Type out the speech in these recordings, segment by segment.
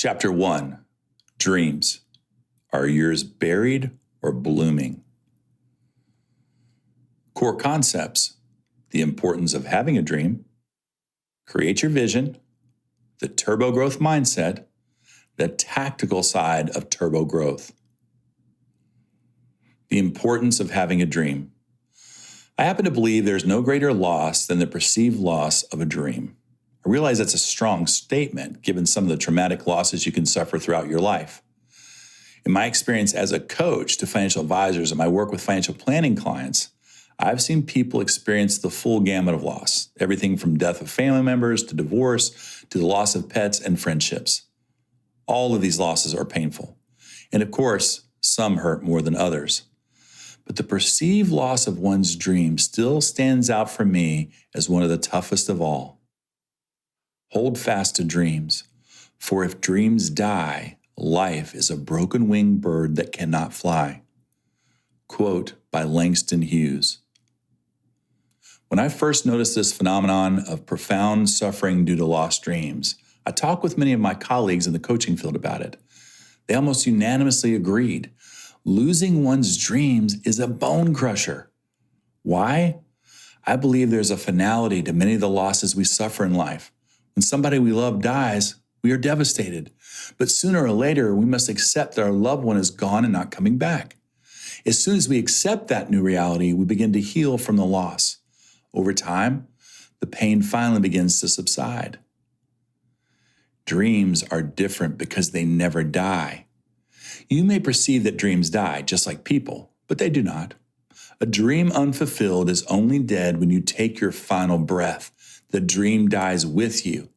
Chapter 1, Dreams. Are yours buried or blooming? Core concepts: the importance of having a dream, create your vision, the turbo growth mindset, the tactical side of turbo growth. The importance of having a dream. I happen to believe there's no greater loss than the perceived loss of a dream. I realize that's a strong statement given some of the traumatic losses you can suffer throughout your life. In my experience as a coach to financial advisors and my work with financial planning clients, I've seen people experience the full gamut of loss, everything from death of family members to divorce to the loss of pets and friendships. All of these losses are painful. And of course, some hurt more than others. But the perceived loss of one's dream still stands out for me as one of the toughest of all. Hold fast to dreams, for if dreams die, life is a broken-winged bird that cannot fly. Quote by Langston Hughes. When I first noticed this phenomenon of profound suffering due to lost dreams, I talked with many of my colleagues in the coaching field about it. They almost unanimously agreed. Losing one's dreams is a bone crusher. Why? I believe there's a finality to many of the losses we suffer in life. When somebody we love dies, we are devastated. But sooner or later, we must accept that our loved one is gone and not coming back. As soon as we accept that new reality, we begin to heal from the loss. Over time, the pain finally begins to subside. Dreams are different because they never die. You may perceive that dreams die, just like people, but they do not. A dream unfulfilled is only dead when you take your final breath. The dream dies with you.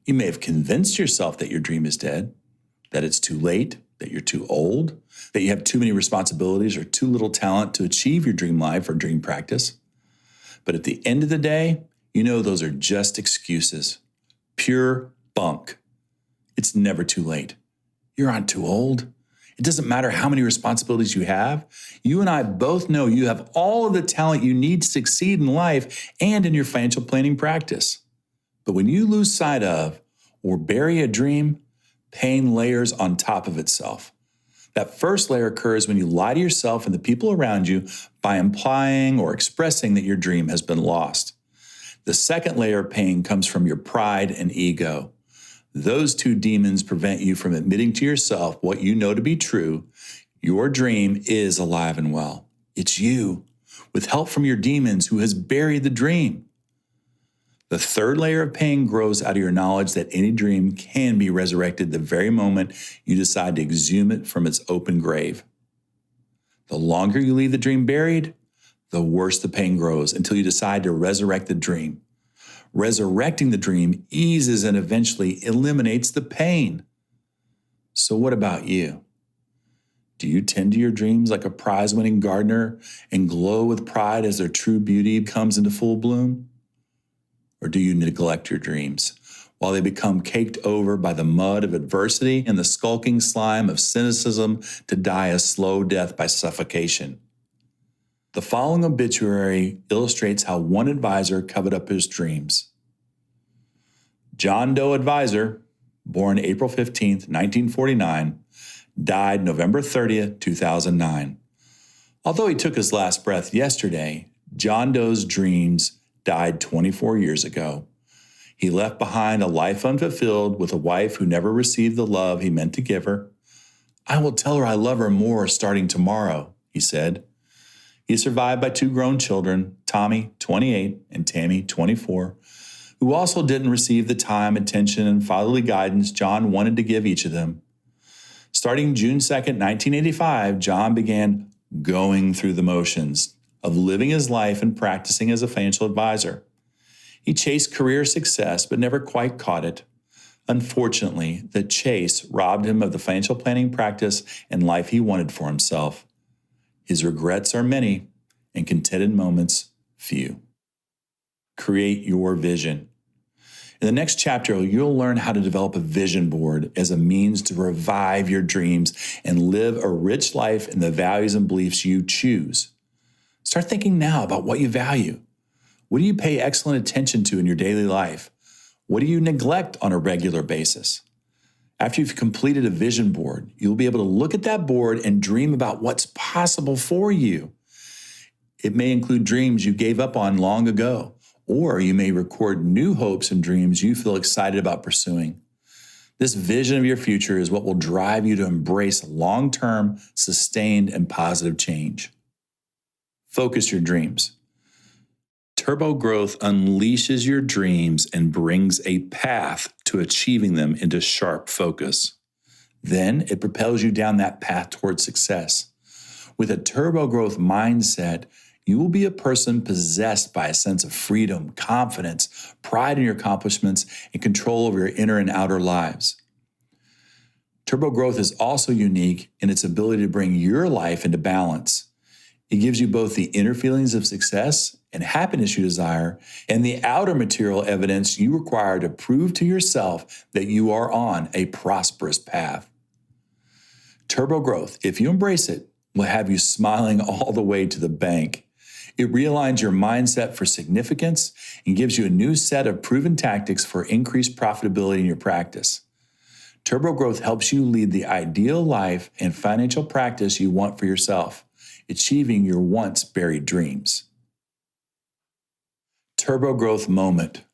You may have convinced yourself that your dream is dead, that it's too late, that you're too old, that you have too many responsibilities or too little talent to achieve your dream life or dream practice. But at the end of the day, you know those are just excuses. Pure bunk. It's never too late. You're not too old. It doesn't matter how many responsibilities you have. You and I both know you have all of the talent you need to succeed in life and in your financial planning practice. But when you lose sight of or bury a dream, pain layers on top of itself. That first layer occurs when you lie to yourself and the people around you by implying or expressing that your dream has been lost. The second layer of pain comes from your pride and ego. Those two demons prevent you from admitting to yourself what you know to be true. Your dream is alive and well. It's you, with help from your demons, who has buried the dream. The third layer of pain grows out of your knowledge that any dream can be resurrected the very moment you decide to exhume it from its open grave. The longer you leave the dream buried, the worse the pain grows until you decide to resurrect the dream. Resurrecting the dream eases and eventually eliminates the pain. So what about you? Do you tend to your dreams like a prize-winning gardener and glow with pride as their true beauty comes into full bloom? Or do you neglect your dreams while they become caked over by the mud of adversity and the skulking slime of cynicism to die a slow death by suffocation? The following obituary illustrates how one advisor covered up his dreams. John Doe Advisor, born April 15, 1949, died November 30, 2009. Although he took his last breath yesterday, John Doe's dreams died 24 years ago. He left behind a life unfulfilled with a wife who never received the love he meant to give her. "I will tell her I love her more starting tomorrow," he said. He is survived by two grown children, Tommy, 28, and Tammy, 24, who also didn't receive the time, attention, and fatherly guidance John wanted to give each of them. Starting June 2nd, 1985, John began going through the motions of living his life and practicing as a financial advisor. He chased career success, but never quite caught it. Unfortunately, the chase robbed him of the financial planning practice and life he wanted for himself. His regrets are many, and contented moments few. Create your vision. In the next chapter, you'll learn how to develop a vision board as a means to revive your dreams and live a rich life in the values and beliefs you choose. Start thinking now about what you value. What do you pay excellent attention to in your daily life? What do you neglect on a regular basis? After you've completed a vision board, you'll be able to look at that board and dream about what's possible for you. It may include dreams you gave up on long ago, or you may record new hopes and dreams you feel excited about pursuing. This vision of your future is what will drive you to embrace long-term, sustained, and positive change. Focus your dreams. Turbo growth unleashes your dreams and brings a path to achieving them into sharp focus. Then it propels you down that path towards success. With a turbo growth mindset, you will be a person possessed by a sense of freedom, confidence, pride in your accomplishments, and control over your inner and outer lives. Turbo growth is also unique in its ability to bring your life into balance. It gives you both the inner feelings of success and happiness you desire, and the outer material evidence you require to prove to yourself that you are on a prosperous path. Turbo growth, if you embrace it, will have you smiling all the way to the bank. It realigns your mindset for significance and gives you a new set of proven tactics for increased profitability in your practice. Turbo growth helps you lead the ideal life and financial practice you want for yourself, achieving your once buried dreams. Turbo growth moment.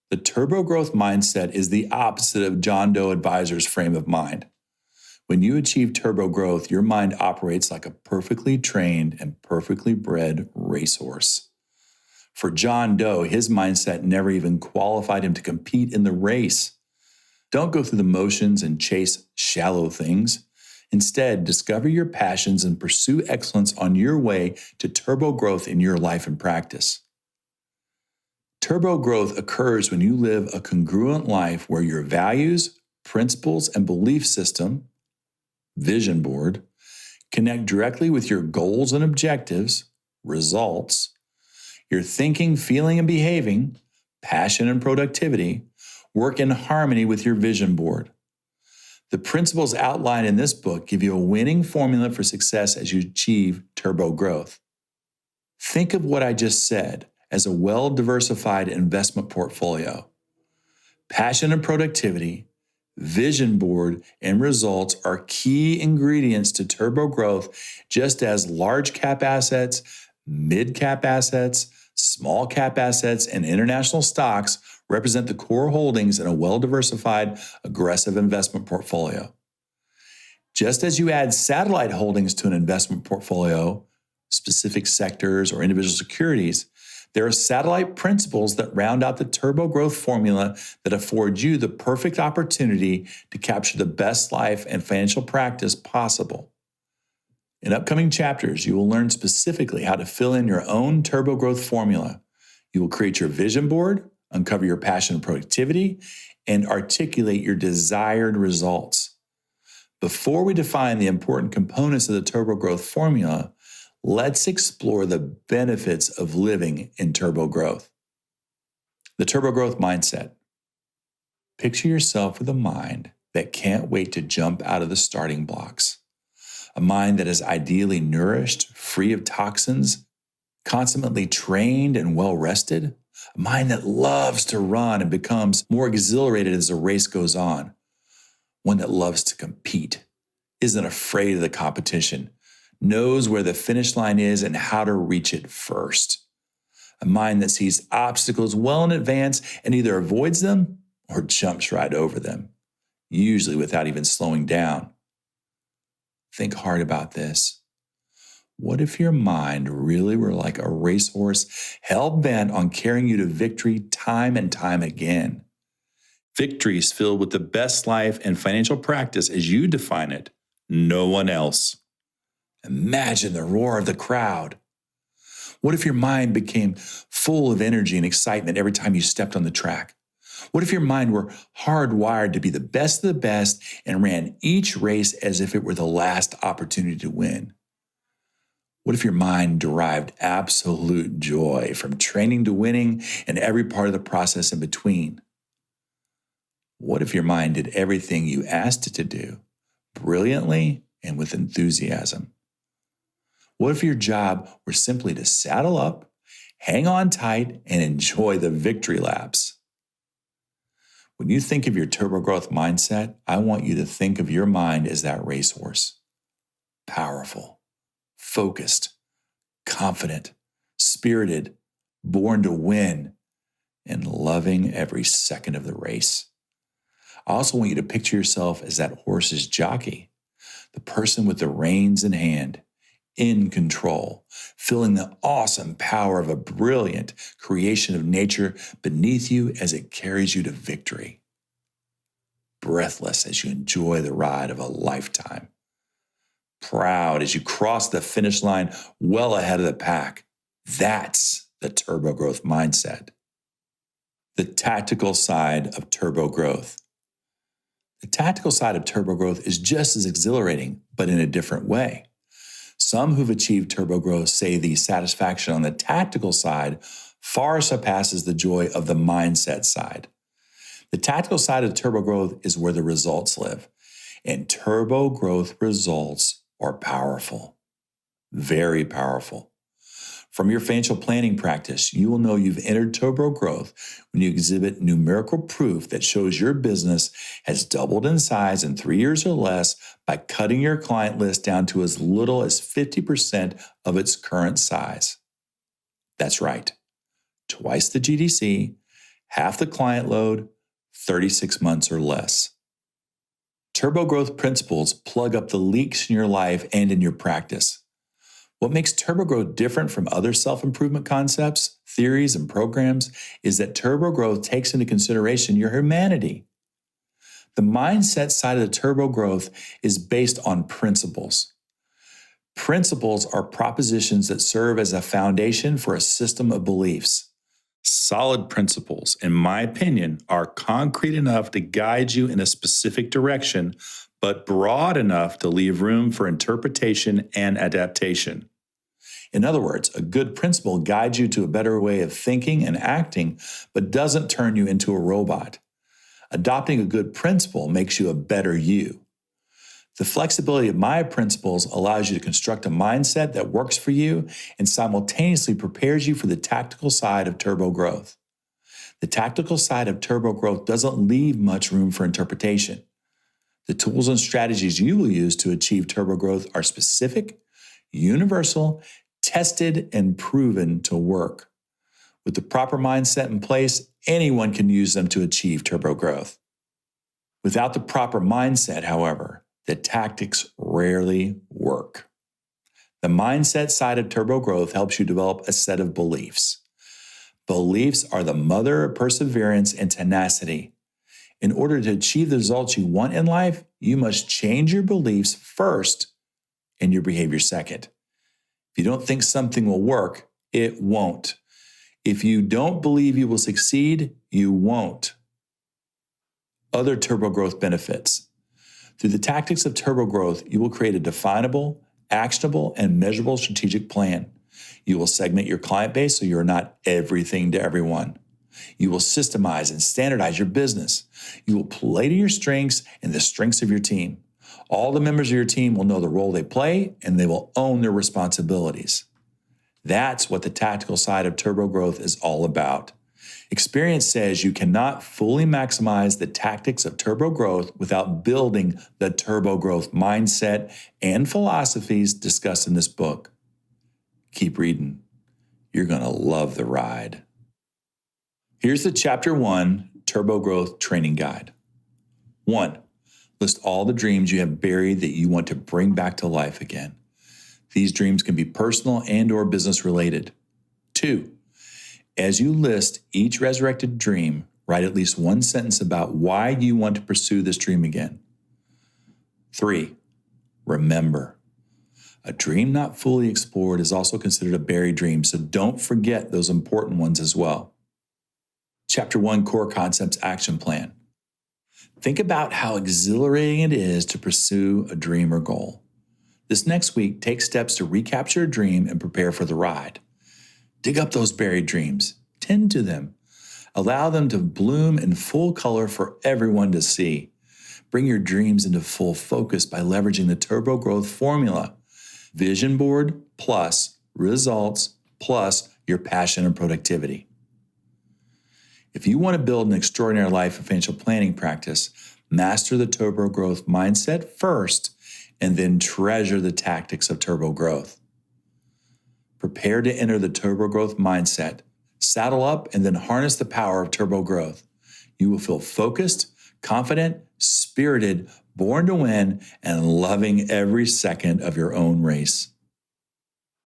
The turbo growth mindset is the opposite of John Doe Advisor's frame of mind. When you achieve turbo growth, your mind operates like a perfectly trained and perfectly bred racehorse. For John Doe, his mindset never even qualified him to compete in the race. Don't go through the motions and chase shallow things. Instead, discover your passions and pursue excellence on your way to turbo growth in your life and practice. Turbo growth occurs when you live a congruent life where your values, principles, and belief system, vision board, connect directly with your goals and objectives, results, your thinking, feeling, and behaving, passion and productivity, work in harmony with your vision board. The principles outlined in this book give you a winning formula for success as you achieve turbo growth. Think of what I just said as a well-diversified investment portfolio. Passion and productivity, vision board, and results are key ingredients to turbo growth, just as large cap assets, mid cap assets, small cap assets, and international stocks represent the core holdings in a well-diversified, aggressive investment portfolio. Just as you add satellite holdings to an investment portfolio, specific sectors or individual securities, there are satellite principles that round out the turbo growth formula that afford you the perfect opportunity to capture the best life and financial practice possible. In upcoming chapters, you will learn specifically how to fill in your own turbo growth formula. You will create your vision board, uncover your passion and productivity, and articulate your desired results. Before we define the important components of the turbo growth formula, let's explore the benefits of living in turbo growth. The turbo growth mindset. Picture yourself with a mind that can't wait to jump out of the starting blocks. A mind that is ideally nourished, free of toxins, consummately trained and well-rested. A mind that loves to run and becomes more exhilarated as the race goes on. One that loves to compete, isn't afraid of the competition, knows where the finish line is and how to reach it first. A mind that sees obstacles well in advance and either avoids them or jumps right over them, usually without even slowing down. Think hard about this. What if your mind really were like a racehorse hell-bent on carrying you to victory time and time again? Victories filled with the best life and financial practice as you define it, no one else. Imagine the roar of the crowd. What if your mind became full of energy and excitement every time you stepped on the track? What if your mind were hardwired to be the best of the best and ran each race as if it were the last opportunity to win? What if your mind derived absolute joy from training to winning and every part of the process in between? What if your mind did everything you asked it to do, brilliantly and with enthusiasm? What if your job were simply to saddle up, hang on tight, and enjoy the victory laps? When you think of your turbo growth mindset, I want you to think of your mind as that racehorse. Powerful, focused, confident, spirited, born to win, and loving every second of the race. I also want you to picture yourself as that horse's jockey, the person with the reins in hand, in control, feeling the awesome power of a brilliant creation of nature beneath you as it carries you to victory. Breathless as you enjoy the ride of a lifetime. Proud as you cross the finish line well ahead of the pack. That's the turbo growth mindset. The tactical side of turbo growth. The tactical side of turbo growth is just as exhilarating, but in a different way. Some who've achieved turbo growth say the satisfaction on the tactical side far surpasses the joy of the mindset side. The tactical side of turbo growth is where the results live, and turbo growth results are powerful, very powerful. From your financial planning practice, you will know you've entered turbo growth when you exhibit numerical proof that shows your business has doubled in size in 3 years or less by cutting your client list down to as little as 50% of its current size. That's right. Twice the GDC, half the client load, 36 months or less. Turbo growth principles plug up the leaks in your life and in your practice. What makes turbo growth different from other self-improvement concepts, theories, and programs is that turbo growth takes into consideration your humanity. The mindset side of the turbo growth is based on principles. Principles are propositions that serve as a foundation for a system of beliefs. Solid principles, in my opinion, are concrete enough to guide you in a specific direction, but broad enough to leave room for interpretation and adaptation. In other words, a good principle guides you to a better way of thinking and acting, but doesn't turn you into a robot. Adopting a good principle makes you a better you. The flexibility of my principles allows you to construct a mindset that works for you and simultaneously prepares you for the tactical side of turbo growth. The tactical side of turbo growth doesn't leave much room for interpretation. The tools and strategies you will use to achieve turbo growth are specific, universal, tested, and proven to work. With the proper mindset in place, anyone can use them to achieve turbo growth. Without the proper mindset, however, the tactics rarely work. The mindset side of turbo growth helps you develop a set of beliefs. Beliefs are the mother of perseverance and tenacity. In order to achieve the results you want in life, you must change your beliefs first and your behavior second. If you don't think something will work, it won't. If you don't believe you will succeed, you won't. Other turbo growth benefits. Through the tactics of turbo growth, you will create a definable, actionable, and measurable strategic plan. You will segment your client base so you're not everything to everyone. You will systemize and standardize your business. You will play to your strengths and the strengths of your team. All the members of your team will know the role they play, and they will own their responsibilities. That's what the tactical side of turbo growth is all about. Experience says you cannot fully maximize the tactics of turbo growth without building the turbo growth mindset and philosophies discussed in this book. Keep reading. You're going to love the ride. Here's the Chapter 1 Turbo Growth Training Guide. 1. List all the dreams you have buried that you want to bring back to life again. These dreams can be personal and/or business related. 2. As you list each resurrected dream, write at least one sentence about why you want to pursue this dream again. 3. Remember. A dream not fully explored is also considered a buried dream, so don't forget those important ones as well. Chapter 1 Core Concepts Action Plan. Think about how exhilarating it is to pursue a dream or goal. This next week, take steps to recapture a dream and prepare for the ride. Dig up those buried dreams. Tend to them. Allow them to bloom in full color for everyone to see. Bring your dreams into full focus by leveraging the turbo growth formula. Vision board plus results plus your passion and productivity. If you want to build an extraordinary life of financial planning practice, master the turbo growth mindset first, and then treasure the tactics of turbo growth. Prepare to enter the turbo growth mindset. Saddle up and then harness the power of turbo growth. You will feel focused, confident, spirited, born to win, and loving every second of your own race.